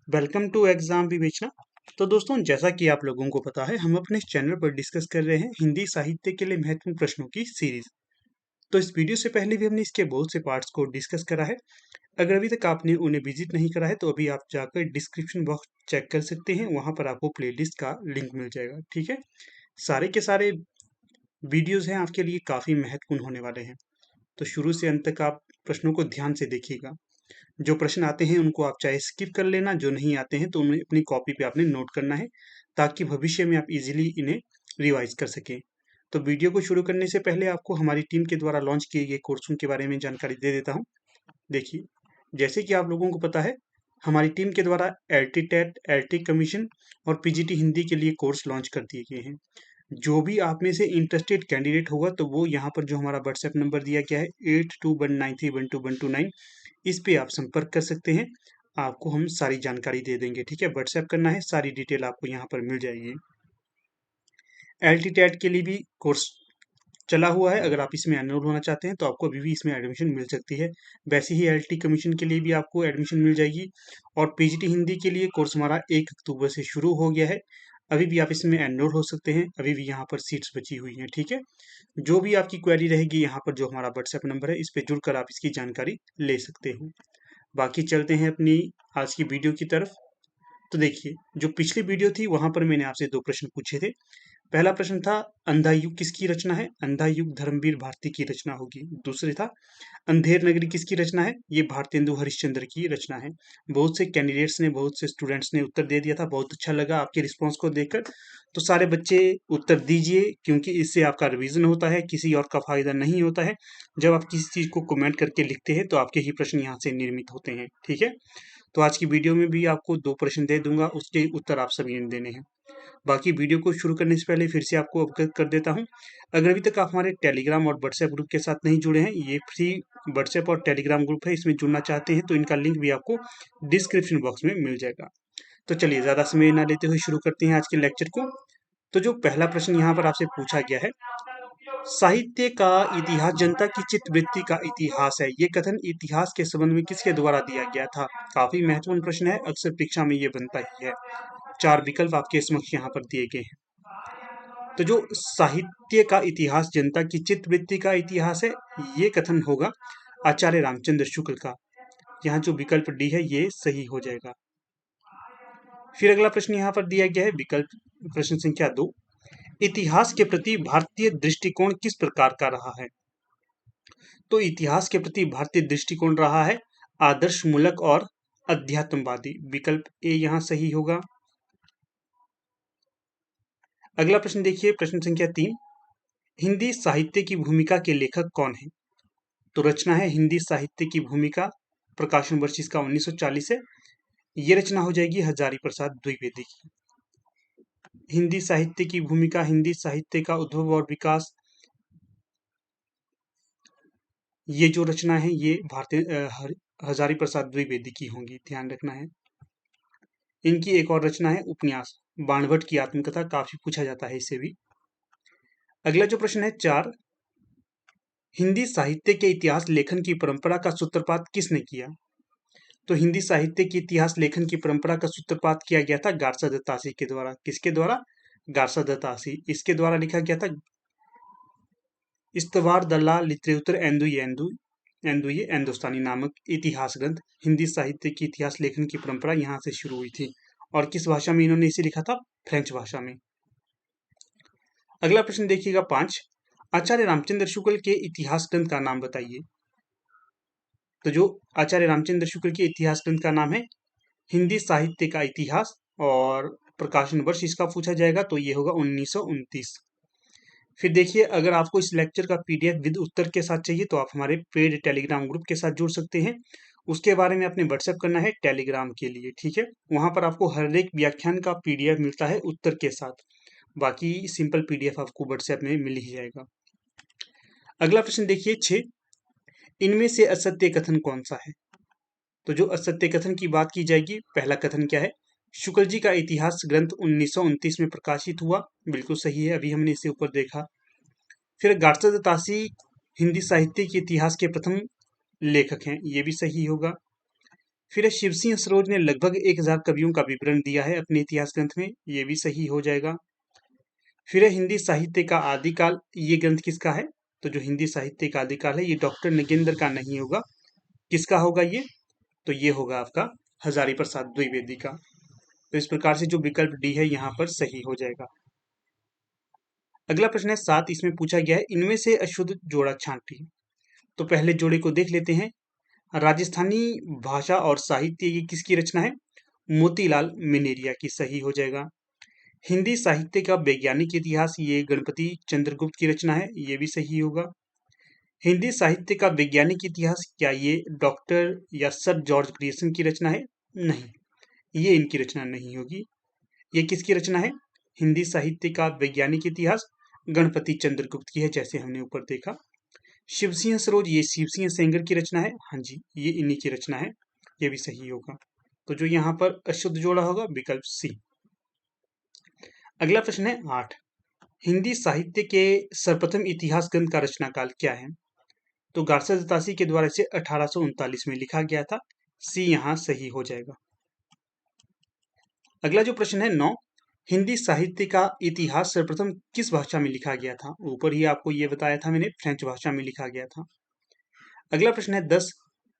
Welcome to exam विवेचना। तो दोस्तों, जैसा कि आप लोगों को पता है, हम अपने इस चैनल पर डिस्कस कर रहे हैं हिंदी साहित्य के लिए महत्वपूर्ण प्रश्नों की सीरीज। तो इस वीडियो से पहले भी हमने इसके बहुत से पार्ट्स को डिस्कस करा है। अगर अभी तक आपने उन्हें विजिट नहीं करा है तो अभी आप जाकर डिस्क्रिप्शन बॉक्स चेक कर सकते हैं, वहां पर आपको प्लेलिस्ट का लिंक मिल जाएगा। ठीक है, सारे के सारे वीडियोज हैं आपके लिए काफी महत्वपूर्ण होने वाले हैं। तो शुरू से अंत तक आप प्रश्नों को ध्यान से देखिएगा। जो प्रश्न आते हैं उनको आप चाहे स्किप कर लेना, जो नहीं आते हैं तो उन्हें अपनी कॉपी पे आपने नोट करना है, ताकि भविष्य में आप इजीली इन्हें रिवाइज कर सकें। तो वीडियो को शुरू करने से पहले आपको हमारी टीम के द्वारा लॉन्च किए गए कोर्सों के बारे में जानकारी दे देता हूँ। देखिए, जैसे कि आप लोगों को पता है, हमारी टीम के द्वारा एलटी टेट, एलटी कमीशन और पीजीटी हिंदी के लिए कोर्स लॉन्च कर दिए गए हैं। जो भी आप में से इंटरेस्टेड कैंडिडेट होगा तो वो यहाँ पर जो हमारा व्हाट्सएप नंबर दिया गया है 8219312129, इस पे आप संपर्क कर सकते हैं। आपको हम सारी जानकारी दे देंगे। ठीक है, व्हाट्सएप करना है, सारी डिटेल आपको यहाँ पर मिल जाएगी। एल टी टेट के लिए भी कोर्स चला हुआ है। अगर आप इसमें एनरोल होना चाहते हैं तो आपको अभी भी इसमें एडमिशन मिल सकती है। वैसे ही एल टी कमीशन के लिए भी आपको एडमिशन मिल जाएगी। और पीजीटी हिंदी के लिए कोर्स हमारा 1 अक्टूबर से शुरू हो गया है। अभी भी आप इसमें एनरोल हो सकते हैं, अभी भी यहाँ पर सीट्स बची हुई हैं। ठीक है, जो भी आपकी क्वेरी रहेगी, यहाँ पर जो हमारा व्हाट्सएप नंबर है, इस पे जुड़कर आप इसकी जानकारी ले सकते हो। बाकी चलते हैं अपनी आज की वीडियो की तरफ। तो देखिए, जो पिछली वीडियो थी वहां पर मैंने आपसे 2 प्रश्न पूछे थे। पहला प्रश्न था, अंधा युग किसकी रचना है? अंधा युग धर्मवीर भारती की रचना होगी। दूसरे था, अंधेर नगरी किसकी रचना है? ये भारतेंदु हरिश्चंद्र की रचना है। बहुत से कैंडिडेट्स ने, बहुत से स्टूडेंट्स ने उत्तर दे दिया था। बहुत अच्छा लगा आपके रिस्पॉन्स को देखकर। तो सारे बच्चे उत्तर दीजिए, क्योंकि इससे आपका रिवीजन होता है, किसी और का फायदा नहीं होता है। जब आप किसी चीज को कमेंट करके लिखते हैं तो आपके ही प्रश्न यहाँ से निर्मित होते हैं। ठीक है, तो आज की वीडियो में भी आपको 2 प्रश्न दे दूंगा, उसके उत्तर आप सभी ने देने हैं। बाकी वीडियो को शुरू करने से पहले फिर से आपको अवगत कर देता हूँ, अगर अभी तक आप हमारे टेलीग्राम और व्हाट्सएप ग्रुप के साथ नहीं जुड़े हैं, ये फ्री व्हाट्सएप और टेलीग्राम ग्रुप है, इसमें जुड़ना चाहते हैं तो इनका लिंक भी आपको डिस्क्रिप्शन बॉक्स में मिल जाएगा। तो चलिए, ज़्यादा समय ना लेते हुए शुरू करते हैं आज के लेक्चर को। तो जो पहला प्रश्न यहाँ पर आपसे पूछा गया है, साहित्य का इतिहास जनता की चित्तवृत्ति का इतिहास है, ये कथन इतिहास के संबंध में किसके द्वारा दिया गया था? काफी महत्वपूर्ण प्रश्न है, अक्सर परीक्षा में ये बनता ही है। 4 विकल्प आपके समक्ष यहाँ पर दिए गए हैं। तो जो साहित्य का इतिहास जनता की चित्तवृत्ति का इतिहास है, ये कथन होगा आचार्य रामचंद्र शुक्ल का। यहाँ जो विकल्प डी है ये सही हो जाएगा। फिर अगला प्रश्न यहाँ पर दिया गया है, विकल्प प्रश्न संख्या 2, इतिहास के प्रति भारतीय दृष्टिकोण किस प्रकार का रहा है? तो इतिहास के प्रति भारतीय दृष्टिकोण रहा है आदर्शमूलक और अध्यात्मवादी। विकल्प ए यहाँ सही होगा। अगला प्रश्न देखिए, प्रश्न संख्या 3, हिंदी साहित्य की भूमिका के लेखक कौन है? तो रचना है हिंदी साहित्य की भूमिका, प्रकाशन वर्ष इसका 1940 है। ये रचना हो जाएगी हजारी प्रसाद द्विवेदी की। हिंदी साहित्य की भूमिका, हिंदी साहित्य का उद्भव और विकास, ये जो रचना है ये भारतीय हजारी प्रसाद द्विवेदी की होंगी, ध्यान रखना है। इनकी एक और रचना है उपन्यास, बाणभट्ट की आत्मकथा, काफी पूछा जाता है इससे भी। अगला जो प्रश्न है 4, हिंदी साहित्य के इतिहास लेखन की परंपरा का सूत्रपात किसने किया? तो हिंदी साहित्य के इतिहास लेखन की परंपरा का सूत्रपात किया गया था गारसा दत्तासी के द्वारा। किसके द्वारा? गारसा दत्तासी। इसके द्वारा लिखा गया था इस्तवार दल्ला लिटरेचर एंदुए एंदोस्तानी नामक इतिहास ग्रंथ। हिंदी साहित्य की इतिहास लेखन की परंपरा यहाँ से शुरू हुई थी। और किस भाषा में इन्होंने इसे लिखा था? फ्रेंच भाषा में। अगला प्रश्न देखिएगा 5, आचार्य रामचंद्र शुक्ल के इतिहास ग्रंथ का नाम बताइए। तो जो आचार्य रामचंद्र शुक्ल के इतिहास ग्रंथ का नाम है हिंदी साहित्य का इतिहास, और प्रकाशन वर्ष इसका पूछा जाएगा तो ये होगा 1929। फिर देखिए, अगर आपको इस लेक्चर का पीडीएफ विद उत्तर के साथ चाहिए तो आप हमारे पेड टेलीग्राम ग्रुप के साथ जुड़ सकते हैं। उसके बारे में आपने व्हाट्सएप करना है टेलीग्राम के लिए। ठीक है, वहां पर आपको हर एक व्याख्यान का पीडीएफ मिलता है उत्तर के साथ। बाकी सिंपल पीडीएफ आपको व्हाट्सएप में मिल ही जाएगा। अगला प्रश्न देखिए 6, इनमें से असत्य कथन कौन सा है? तो जो असत्य कथन की बात की जाएगी, पहला कथन क्या है? शुक्ल जी का इतिहास ग्रंथ 1929 में प्रकाशित हुआ। बिल्कुल सही है, अभी हमने इसे ऊपर देखा। फिर गारसा दत्तासी हिंदी साहित्य के इतिहास के प्रथम लेखक हैं, ये भी सही होगा। फिर है शिव सिंह सरोज ने लगभग 1000 कवियों का विवरण दिया है अपने इतिहास ग्रंथ में, ये भी सही हो जाएगा। फिर है हिंदी साहित्य का आदिकाल, ये ग्रंथ किसका है? तो जो हिंदी साहित्य का आदिकाल है ये डॉक्टर नगेंद्र का नहीं होगा, किसका होगा ये? तो ये होगा आपका हजारी प्रसाद द्विवेदी का। तो इस प्रकार से जो विकल्प डी है यहाँ पर सही हो जाएगा। अगला प्रश्न है 7, इसमें पूछा गया है इनमें से अशुद्ध जोड़ा छांटिए। तो पहले जोड़े को देख लेते हैं। राजस्थानी भाषा और साहित्य ये किसकी रचना है? मोतीलाल मिनेरिया की, सही हो जाएगा। हिंदी साहित्य का वैज्ञानिक इतिहास, ये गणपति चंद्रगुप्त की रचना है, ये भी सही होगा। हिंदी साहित्य का वैज्ञानिक इतिहास, क्या ये डॉक्टर या सर जॉर्ज ग्रियर्सन की रचना है? नहीं, ये इनकी रचना नहीं होगी। ये किसकी रचना है? हिंदी साहित्य का वैज्ञानिक इतिहास गणपति चंद्रगुप्त की है, जैसे हमने ऊपर देखा। शिव सिंह सरोज, ये शिव सिंह सेंगर की रचना है, हाँ जी, ये इन्हीं की रचना है, ये भी सही होगा। तो जो यहाँ पर अशुद्ध जोड़ा होगा विकल्प सी। अगला प्रश्न है 8, हिंदी साहित्य के सर्वप्रथम इतिहास ग्रंथ का रचनाकाल क्या है? तो गार्सा दत्तासी के द्वारा इसे 1839 में लिखा गया था, सी यहाँ सही हो जाएगा। अगला जो प्रश्न है 9, हिंदी साहित्य का इतिहास सर्वप्रथम किस भाषा में लिखा गया था? ऊपर ही आपको ये बताया था मैंने, फ्रेंच भाषा में लिखा गया था। अगला प्रश्न है 10,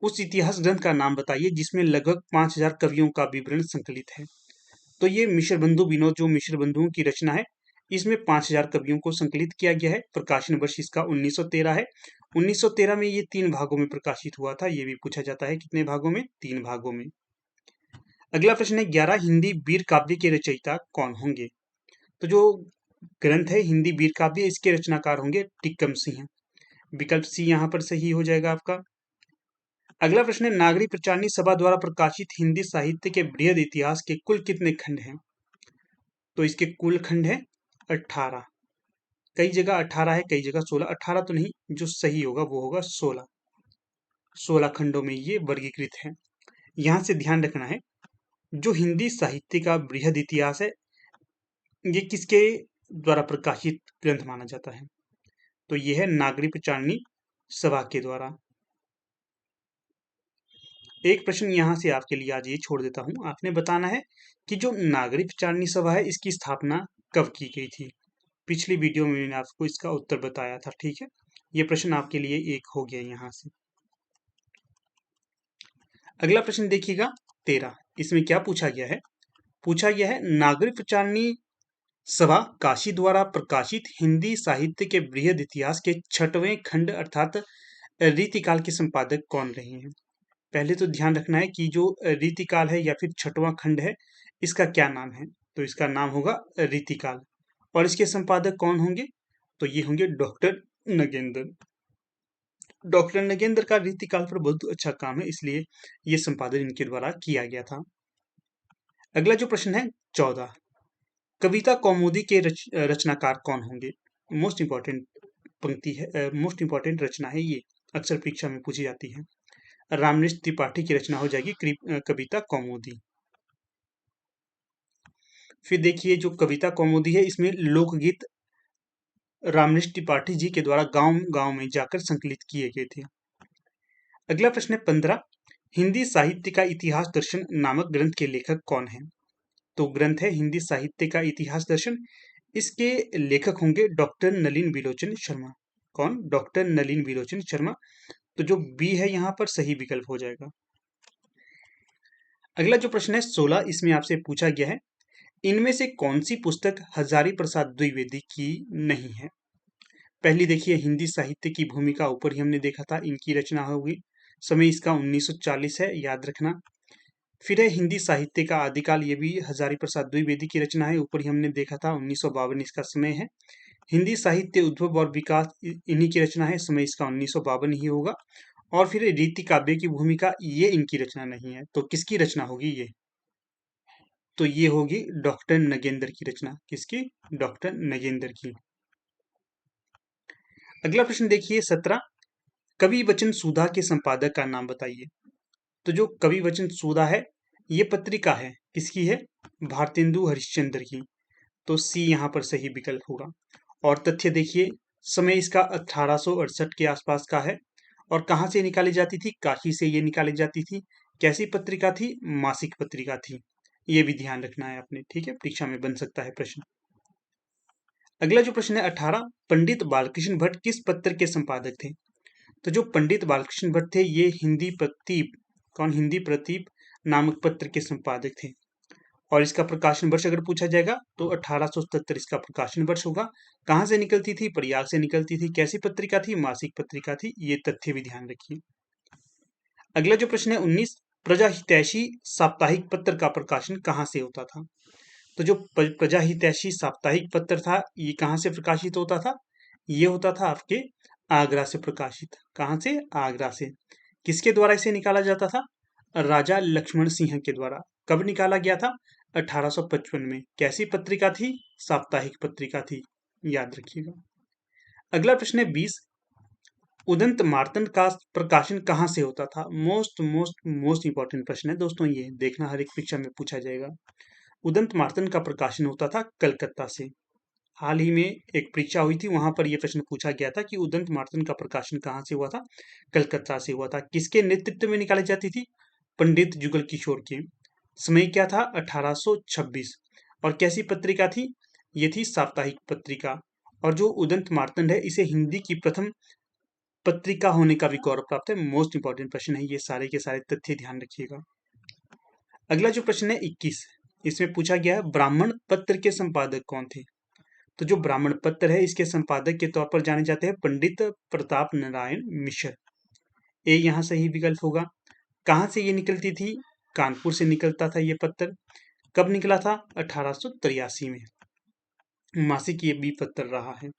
उस इतिहास ग्रंथ का नाम बताइए जिसमें लगभग 5000 कवियों का विवरण संकलित है। तो ये मिश्र बंधु विनोद, जो मिश्र बंधुओं की रचना है, इसमें 5000 कवियों को संकलित किया गया है। प्रकाशन वर्ष इसका 1913 है। 1913 में ये 3 भागों में प्रकाशित हुआ था, ये भी पूछा जाता है कितने भागों में? 3 भागों में। अगला प्रश्न है 11, हिंदी वीर काव्य के रचयिता कौन होंगे? तो जो ग्रंथ है हिंदी वीर काव्य, इसके रचनाकार होंगे टिक्कम सिंह। विकल्प सी यहाँ पर सही हो जाएगा आपका। अगला प्रश्न है नागरी प्रचारणी सभा द्वारा प्रकाशित हिंदी साहित्य के बृहद इतिहास के कुल कितने खंड हैं? तो इसके कुल खंड है 18। कई जगह 18 है, कई जगह 16। 18 तो नहीं, जो सही होगा वो होगा 16। 16 खंडों में ये वर्गीकृत है। यहां से ध्यान रखना है, जो हिंदी साहित्य का बृहद इतिहास है ये किसके द्वारा प्रकाशित ग्रंथ माना जाता है? तो ये है नागरी प्रचारणी सभा के द्वारा। एक प्रश्न यहां से आपके लिए आज ये छोड़ देता हूं, आपने बताना है कि जो नागरी प्रचारणी सभा है इसकी स्थापना कब की गई थी? पिछली वीडियो में मैंने आपको इसका उत्तर बताया था, ठीक है। ये प्रश्न आपके लिए एक हो गया यहाँ से। अगला प्रश्न देखिएगा 13, इसमें क्या पूछा गया है? पूछा गया है नागरिक प्रचारणी सभा काशी द्वारा प्रकाशित हिंदी साहित्य के बृहद इतिहास के 6वें खंड अर्थात रीतिकाल के संपादक कौन रहे हैं? पहले तो ध्यान रखना है कि जो रीतिकाल है या फिर 6वां खंड है, इसका क्या नाम है? तो इसका नाम होगा रीतिकाल। और इसके संपादक कौन होंगे? तो ये होंगे डॉक्टर नगेंद्र। डॉक्टर नगेंद्र का रीतिकाल पर बहुत अच्छा काम है, इसलिए ये संपादन इनके द्वारा किया गया था। अगला जो प्रश्न है 14, कविता कौमुदी के रचनाकार कौन होंगे? मोस्ट इंपॉर्टेंट पंक्ति है, मोस्ट इंपॉर्टेंट रचना है ये, अक्सर परीक्षा में पूछी जाती है। रामनिष्ठ त्रिपाठी की रचना हो जाएगी कविता कौमुदी। फिर देखिए जो कविता कौमुदी है इसमें लोकगीत रामनिष्ठ त्रिपाठी जी के द्वारा गांव गांव में जाकर संकलित किए गए थे। अगला प्रश्न है 15, हिंदी साहित्य का इतिहास दर्शन नामक ग्रंथ के लेखक कौन हैं? तो ग्रंथ है हिंदी साहित्य का इतिहास दर्शन, इसके लेखक होंगे डॉक्टर नलिन विलोचन शर्मा। कौन? डॉक्टर नलिन विलोचन शर्मा। तो जो बी है यहाँ पर सही विकल्प हो जाएगा। अगला जो प्रश्न है 16, इसमें आपसे पूछा गया है इनमें से कौन सी पुस्तक हजारी प्रसाद द्विवेदी की नहीं है? पहली देखिए हिंदी साहित्य की भूमिका, ऊपर ही हमने देखा था इनकी रचना होगी, समय इसका 1940 है, याद रखना। फिर है हिंदी साहित्य का आदिकाल, ये भी हजारी प्रसाद द्विवेदी की रचना है, ऊपर ही हमने देखा था 1952 इसका समय है। हिंदी साहित्य उद्भव और विकास इन्हीं की रचना है, समय इसका 1952 ही होगा। और फिर रीति काव्य की भूमिका, ये इनकी रचना नहीं है, तो किसकी रचना होगी ये? तो ये होगी डॉक्टर नगेंद्र की रचना। किसकी? डॉक्टर नगेंद्र की। अगला प्रश्न देखिए 17, कवि वचन सुधा के संपादक का नाम बताइए। तो जो कवि वचन सुधा है ये पत्रिका है, किसकी है? भारतेंदु हरिश्चंद्र की। तो सी यहाँ पर सही विकल्प होगा। और तथ्य देखिए, समय इसका 1868 के आसपास का है। और कहाँ से निकाली जाती थी? काशी से ये निकाली जाती थी। कैसी पत्रिका थी? मासिक पत्रिका थी। ये भी ध्यान रखना है आपने, ठीक है, परीक्षा में बन सकता है प्रश्न। अगला जो प्रश्न है 18, पंडित बालकृष्ण भट्ट किस पत्र के संपादक थे? तो जो पंडित बालकृष्ण भट्ट थे ये हिंदी प्रतीप नामक पत्र के संपादक थे। और इसका प्रकाशन वर्ष अगर पूछा जाएगा तो 1877 इसका प्रकाशन वर्ष होगा। कहाँ से निकलती थी? प्रयाग से निकलती थी। कैसी पत्रिका थी? मासिक पत्रिका थी। ये तथ्य भी ध्यान रखिए। अगला जो प्रश्न है 19, प्रजाहितैषी साप्ताहिक पत्र का प्रकाशन कहाँ से होता था? तो जो प्रजाहितैषी साप्ताहिक पत्र था ये कहाँ से प्रकाशित होता था? ये होता था आपके आगरा से प्रकाशित। कहाँ से? आगरा से। किसके द्वारा इसे निकाला जाता था? राजा लक्ष्मण सिंह के द्वारा। कब निकाला गया था? 1855 में। कैसी पत्रिका थी? साप्ताहिक पत्रिका थी, याद रखिएगा। अगला प्रश्न है 20, उदंत मार्तंड का प्रकाशन कहाँ से होता था? मोस्ट इंपॉर्टेंट प्रश्न है दोस्तों, ये देखना हर एक परीक्षा में पूछा जाएगा। उदंत मार्तंड का प्रकाशन होता था कलकत्ता से। हाल ही में एक परीक्षा हुई थी, वहां पर यह प्रश्न पूछा गया था कि उदंत मार्तंड का प्रकाशन कहाँ से हुआ था? कलकत्ता से हुआ था। किसके नेतृत्व में निकाली जाती थी? पंडित जुगल किशोर के। समय क्या था? 1826। और कैसी पत्रिका थी? ये थी साप्ताहिक पत्रिका। और जो उदंत मार्तंड है इसे हिंदी की प्रथम पत्रिका होने का भी गौरव प्राप्त है। मोस्ट इंपॉर्टेंट प्रश्न है, ये सारे के सारे तथ्य ध्यान रखिएगा। अगला जो प्रश्न है 21, इसमें पूछा गया है ब्राह्मण पत्र के संपादक कौन थे? तो जो ब्राह्मण पत्र है इसके संपादक के तौर पर जाने जाते हैं पंडित प्रताप नारायण मिश्र। ए यहाँ सही विकल्प होगा। कहाँ से ये निकलती थी? कानपुर से निकलता था ये पत्र। कब निकला था? 1883 में। मासिक ये बी पत्र रहा है।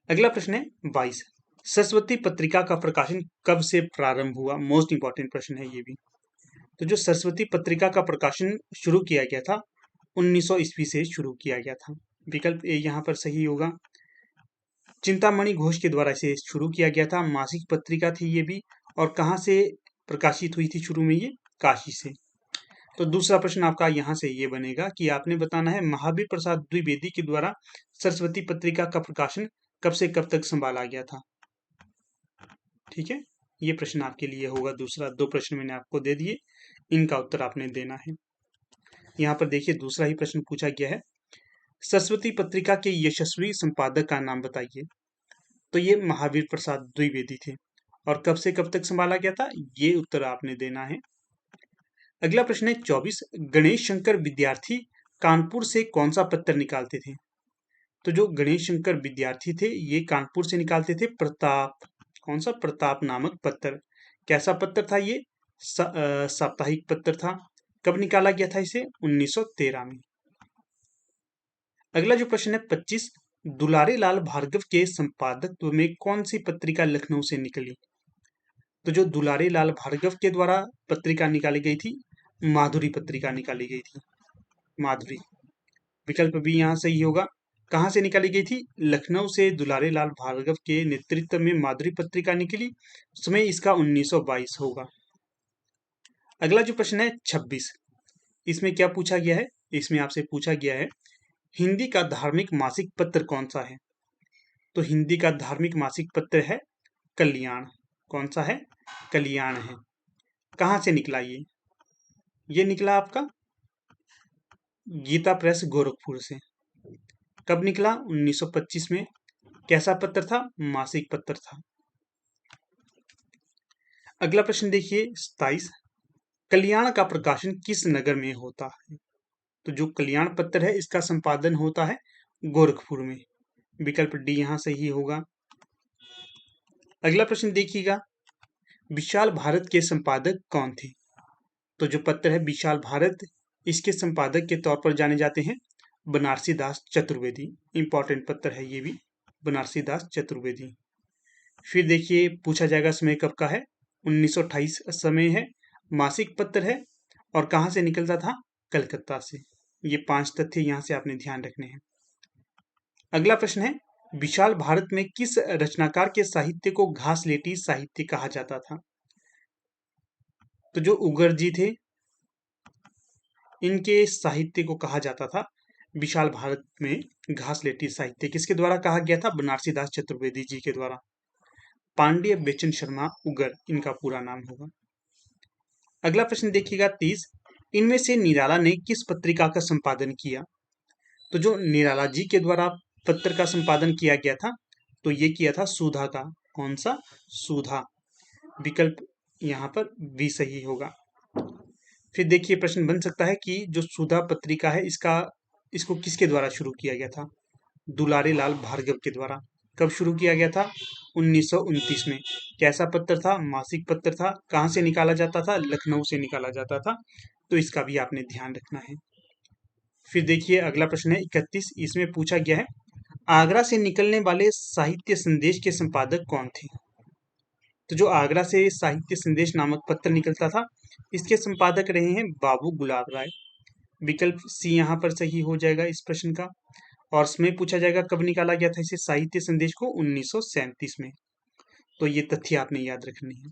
अगला प्रश्न है 22, सरस्वती पत्रिका का प्रकाशन कब से प्रारंभ हुआ? मोस्ट इंपॉर्टेंट प्रश्न है ये भी। तो जो सरस्वती पत्रिका का प्रकाशन शुरू किया गया था 1900 ईस्वी से शुरू किया गया था। विकल्प ए यहाँ पर सही होगा। चिंतामणि घोष के द्वारा इसे शुरू किया गया था। मासिक पत्रिका थी ये भी। और कहाँ से प्रकाशित हुई थी शुरू में? ये काशी से। तो दूसरा प्रश्न आपका यहाँ से ये बनेगा कि आपने बताना है महावीर प्रसाद द्विवेदी के द्वारा सरस्वती पत्रिका का प्रकाशन कब से कब तक संभाला गया था। ठीक है, ये प्रश्न आपके लिए होगा दूसरा। दो प्रश्न मैंने आपको दे दिए, इनका उत्तर आपने देना है। यहाँ पर देखिए दूसरा ही प्रश्न पूछा गया है, सरस्वती पत्रिका के यशस्वी संपादक का नाम बताइए। तो ये महावीर प्रसाद द्विवेदी थे। और कब से कब तक संभाला गया था? ये उत्तर आपने देना है। अगला प्रश्न है 24, गणेश शंकर विद्यार्थी कानपुर से कौन सा पत्र निकालते थे? तो जो गणेश शंकर विद्यार्थी थे ये कानपुर से निकालते थे प्रताप। कौन सा? प्रताप नामक पत्र। कैसा पत्र था ये? साप्ताहिक पत्र था। कब निकाला गया था इसे? 1913 में। अगला जो प्रश्न है 25, दुलारे लाल भार्गव के संपादकत्व में कौन सी पत्रिका लखनऊ से निकली? तो जो दुलारे लाल भार्गव के द्वारा पत्रिका निकाली गई थी माधुरी पत्रिका निकाली गई थी। माधुरी विकल्प भी यहाँ सही होगा। कहाँ से निकाली गई थी? लखनऊ से दुलारे लाल भार्गव के नेतृत्व में माधुरी पत्रिका निकली। समय इसका 1922 होगा। अगला जो प्रश्न है 26, इसमें क्या पूछा गया है? इसमें आपसे पूछा गया है हिंदी का धार्मिक मासिक पत्र कौन सा है? तो हिंदी का धार्मिक मासिक पत्र है कल्याण। कौन सा है? कल्याण है। कहाँ से निकला ये? ये निकला आपका गीता प्रेस गोरखपुर से। कब निकला? 1925 में। कैसा पत्र था? मासिक पत्र था। अगला प्रश्न देखिए 27, कल्याण का प्रकाशन किस नगर में होता है? तो जो कल्याण पत्र है इसका संपादन होता है गोरखपुर में। विकल्प डी यहां सही होगा। अगला प्रश्न देखिएगा, विशाल भारत के संपादक कौन थे? तो जो पत्र है विशाल भारत, इसके संपादक के तौर पर जाने जाते हैं बनारसी दास चतुर्वेदी। इंपॉर्टेंट पत्र है ये भी, बनारसी दास चतुर्वेदी। फिर देखिए पूछा जाएगा समय कब का है? 1928 समय है। मासिक पत्र है और कहाँ से निकलता था? कलकत्ता से। ये 5 तथ्य यहाँ से आपने ध्यान रखने हैं। अगला प्रश्न है, विशाल भारत में किस रचनाकार के साहित्य को घासलेटी साहित्य कहा जाता था? तो जो उगर जी थे इनके साहित्य को कहा जाता था विशाल भारत में घासलेटी साहित्य। किसके द्वारा कहा गया था? बनारसी दास चतुर्वेदी जी के द्वारा। पांड्य बेचन शर्मा उगर इनका पूरा नाम होगा। अगला प्रश्न देखिएगा 30, इनमें से निराला ने किस पत्रिका का संपादन किया? तो जो निराला जी के द्वारा पत्र का संपादन किया गया था, तो ये किया था सुधा का। कौन सा? सुधा। विकल्प यहाँ पर बी सही होगा। फिर देखिए प्रश्न बन सकता है कि जो सुधा पत्रिका है इसको किसके द्वारा शुरू किया गया था? दुलारे लाल भार्गव के द्वारा। कब शुरू किया गया था? 1929 में। कैसा पत्र था? मासिक पत्र था। कहाँ से निकाला जाता था? लखनऊ से निकाला जाता था। तो इसका भी आपने ध्यान रखना है। फिर देखिए अगला प्रश्न है 31, इसमें पूछा गया है आगरा से निकलने वाले साहित्य संदेश के संपादक कौन थे? तो जो आगरा से साहित्य संदेश नामक पत्र निकलता था, इसके संपादक रहे हैं बाबू गुलाब राय। विकल्प सी यहाँ पर सही हो जाएगा इस प्रश्न का। और इसमें पूछा जाएगा कब निकाला गया था इसे साहित्य संदेश को? 1937 में। तो ये तथ्य आपने याद रखने हैं।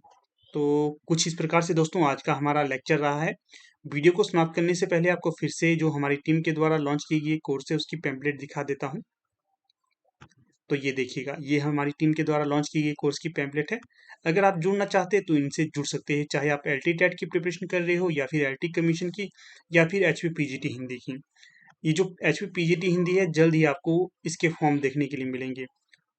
तो कुछ इस प्रकार से दोस्तों आज का हमारा लेक्चर रहा है। वीडियो को समाप्त करने से पहले आपको फिर से जो हमारी टीम के द्वारा लॉन्च की गई कोर्स है उसकी पैम्पलेट दिखा देता हूँ। तो ये देखिएगा, ये हमारी टीम के द्वारा लॉन्च की गई कोर्स की पैम्पलेट है। अगर आप जुड़ना चाहते हैं तो इनसे जुड़ सकते हैं, चाहे आप एलटी टेट की प्रिपरेशन कर रहे हो या फिर एलटी कमीशन की या फिर एचपी पीजीटी हिंदी की। ये जो एचपी पीजीटी हिंदी है जल्द ही आपको इसके फॉर्म देखने के लिए मिलेंगे।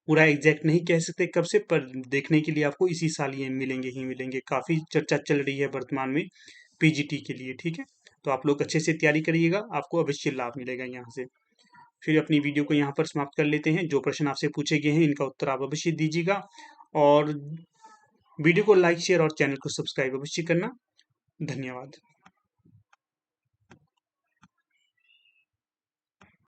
पूरा एग्जैक्ट नहीं कह सकते कब से, पर देखने के लिए आपको इसी साल ये मिलेंगे ही मिलेंगे। काफ़ी चर्चा चल रही है वर्तमान में पीजीटी के लिए, ठीक है। तो आप लोग अच्छे से तैयारी करिएगा, आपको अवश्य लाभ मिलेगा यहाँ से। फिर अपनी वीडियो को यहाँ पर समाप्त कर लेते हैं। जो प्रश्न आपसे पूछे गए हैं इनका उत्तर आप अवश्य दीजिएगा और वीडियो को लाइक शेयर और चैनल को सब्सक्राइब अवश्य करना। धन्यवाद।